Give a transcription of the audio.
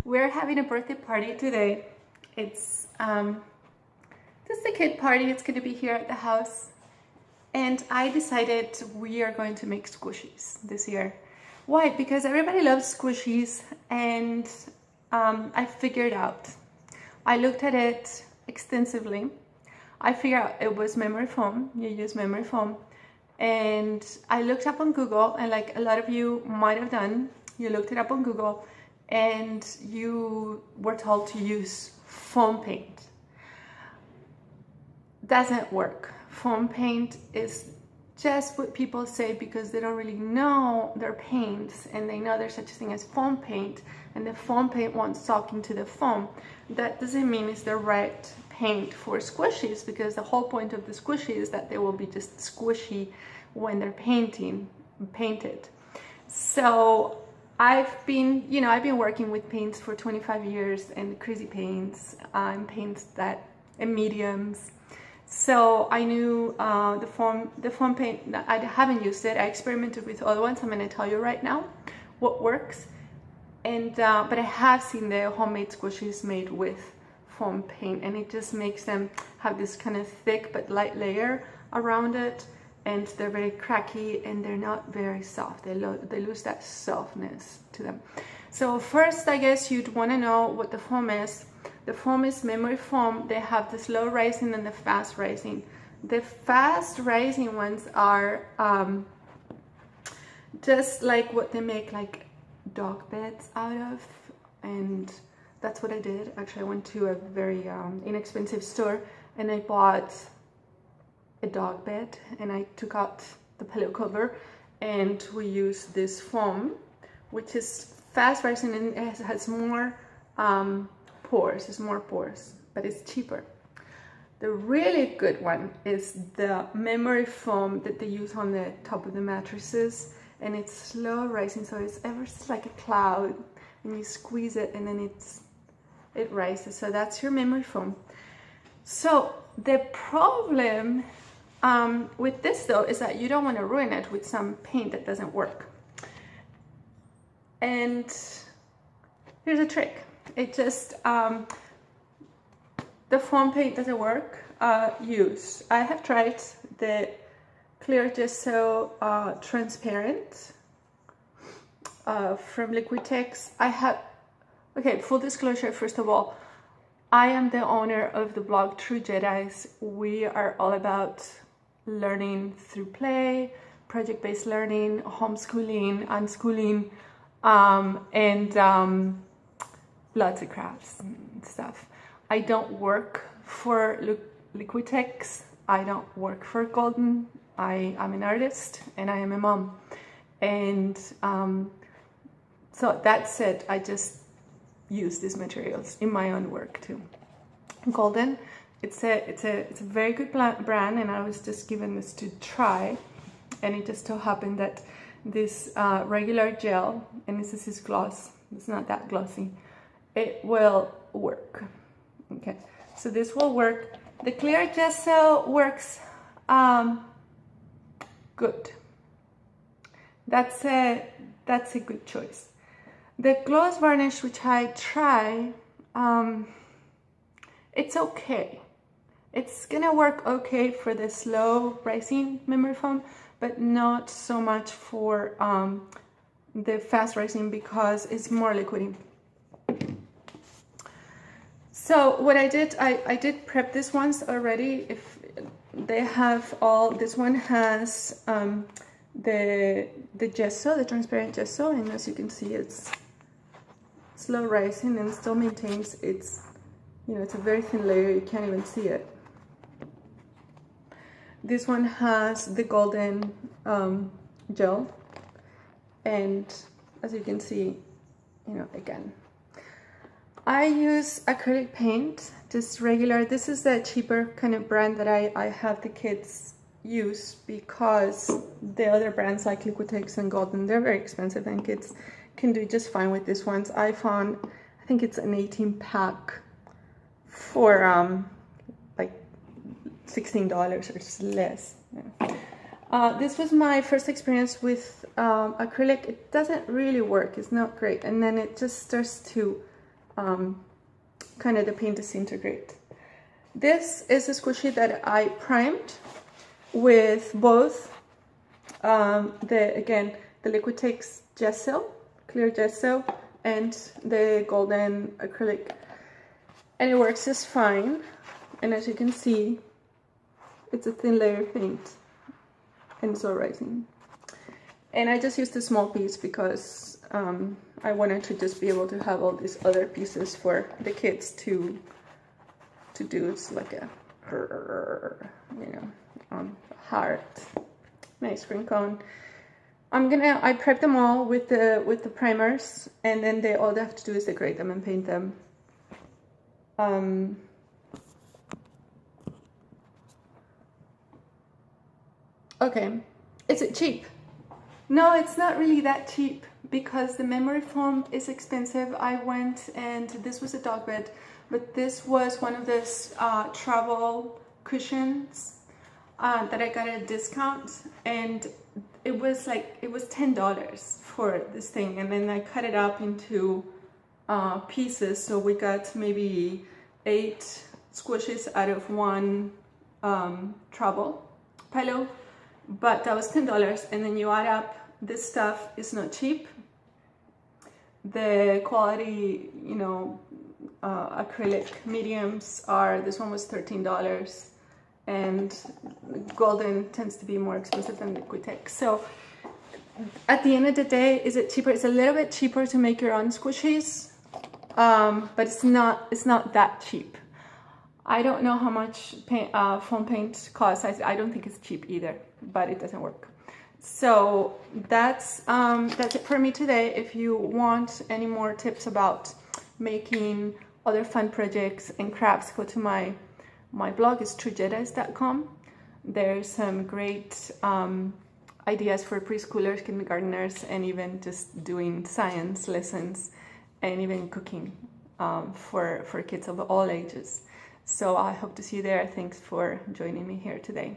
We're having a birthday party today. It's just a kid party. It's going to be here at the house. And I decided we are going to make squishies this year. Why? Because everybody loves squishies, and I figured out. I looked at it extensively. I figured out it was memory foam. You use memory foam. And I looked up on Google, and like a lot of you might have done, you looked it up on Google and you were told to use foam paint. Doesn't work. Foam paint is just what people say because they don't really know their paints, and they know there's such a thing as foam paint, and the foam paint won't soak into the foam. That doesn't mean it's the right paint for squishies, because the whole point of the squishy is that they will be just squishy when they're painted. So I've been working with paints for 25 years, and crazy paints and paints and mediums. So I knew the foam paint. I haven't used it. I experimented with other ones. I'm going to tell you right now what works. And but I have seen the homemade squishies made with foam paint, and it just makes them have this kind of thick but light layer around it, and they're very cracky and they're not very soft. They lose that softness to them. So first, I guess you'd want to know what the foam is. The foam is memory foam. They have the slow rising and the fast rising. The fast rising ones are just like what they make like dog beds out of, and that's what I did. Actually, I went to a very inexpensive store and I bought a dog bed, and I took out the pillow cover, and we used this foam, which is fast rising and it has more pores. It's more pores, but it's cheaper. The really good one is the memory foam that they use on the top of the mattresses, and it's slow rising, so it's ever like a cloud, and you squeeze it and then it rises. So that's your memory foam. So the problem with this though is that you don't want to ruin it with some paint that doesn't work. And here's a trick. It just the foam paint doesn't work. I have tried the clear gesso transparent from Liquitex. Okay, full disclosure, first of all, I am the owner of the blog True Jedis. We are all about learning through play, project-based learning, homeschooling, unschooling, and lots of crafts and stuff. I don't work for Liquitex. I don't work for Golden. I am an artist and I am a mom. And so that said, I just use these materials in my own work too. Golden, it's a very good brand, and I was just given this to try, and it just so happened that this regular gel, and this is gloss, it's not that glossy, it will work. Okay, so this will work. The clear gesso works good. That's a good choice. The gloss varnish, which I try, it's okay. It's gonna work okay for the slow rising memory foam, but not so much for the fast rising, because it's more liquidy. So what I did, I did prep this once already. If they have all, this one has the gesso, the transparent gesso, and as you can see, it's slow rising and still maintains its, it's a very thin layer, you can't even see it. This one has the golden gel, and as you can see, again, I use acrylic paint, just regular. This is the cheaper kind of brand that I have the kids use, because the other brands like Liquitex and Golden, they're very expensive, and kids can do just fine with these ones. I think it's an 18-pack for like $16 or less. Yeah. This was my first experience with acrylic. It doesn't really work. It's not great, and then it just starts to kind of the paint disintegrate. This is a squishy that I primed with both the Liquitex gesso, clear gesso, and the golden acrylic, and it works just fine. And as you can see, it's a thin layer of paint and it's all rising. And I just used a small piece because I wanted to just be able to have all these other pieces for the kids to do. It's like a, heart, nice green cone. I prep them all with the primers, and then all they have to do is decorate them and paint them. Okay, is it cheap? No, it's not really that cheap because the memory foam is expensive. I went and this was a dog bed, but this was one of those travel cushions that I got at a discount, and it was $10 for this thing, and then I cut it up into pieces, so we got maybe 8 squishes out of one travel pillow, but that was $10. And then you add up, this stuff is not cheap. The quality, acrylic mediums are, this one was $13, and golden tends to be more expensive than Liquitex. So at the end of the day, is it cheaper? It's a little bit cheaper to make your own squishies, but it's not that cheap. I don't know how much foam paint costs. I don't think it's cheap either, but it doesn't work. So that's it for me today. If you want any more tips about making other fun projects and crafts, go to my blog. It's truejedis.com. There's some great ideas for preschoolers, kindergartners, and even just doing science lessons and even cooking for kids of all ages. So I hope to see you there. Thanks for joining me here today.